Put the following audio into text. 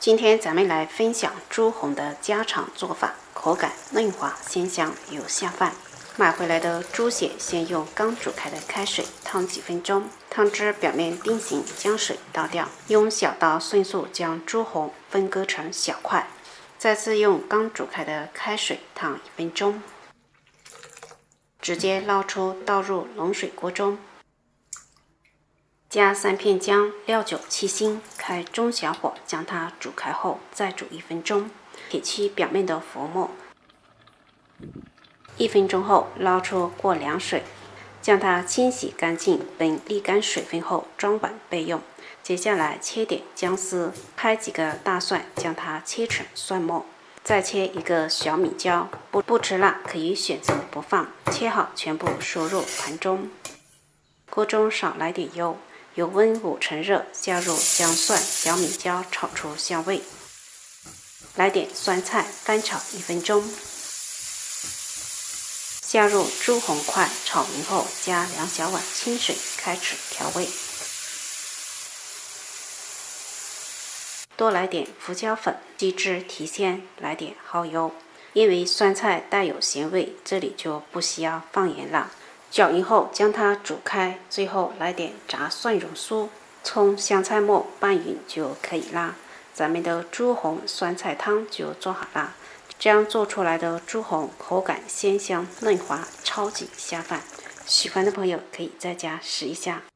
今天咱们来分享猪红的家常做法，口感嫩滑鲜香又下饭。买回来的猪血先用刚煮开的开水烫几分钟，汤汁表面定型，将水倒掉，用小刀迅速将猪红分割成小块，再次用刚煮开的开水烫1分钟，直接捞出倒入冷水锅中。加3片姜、料酒、七星，开中小火将它煮开后，再煮1分钟，撇去表面的浮沫。1分钟后，捞出过凉水，将它清洗干净并沥干水分后，装碗备用。接下来切点姜丝，拍几个大蒜，将它切成蒜末，再切一个小米椒，不吃辣可以选择不放。切好全部输入盘中，锅中少来点油。油温5成热，加入姜蒜、小米椒，炒出香味。来点酸菜，翻炒1分钟。下入猪红块，炒匀后加2小碗清水，开始调味。多来点胡椒粉，鸡汁提鲜。来点蚝油，因为酸菜带有咸味，这里就不需要放盐了。搅匀后将它煮开，最后来点炸蒜蓉酥，葱、香菜末拌匀就可以啦。咱们的猪红酸菜汤就做好啦。这样做出来的猪红口感鲜香嫩滑，超级下饭。喜欢的朋友可以在家试一下。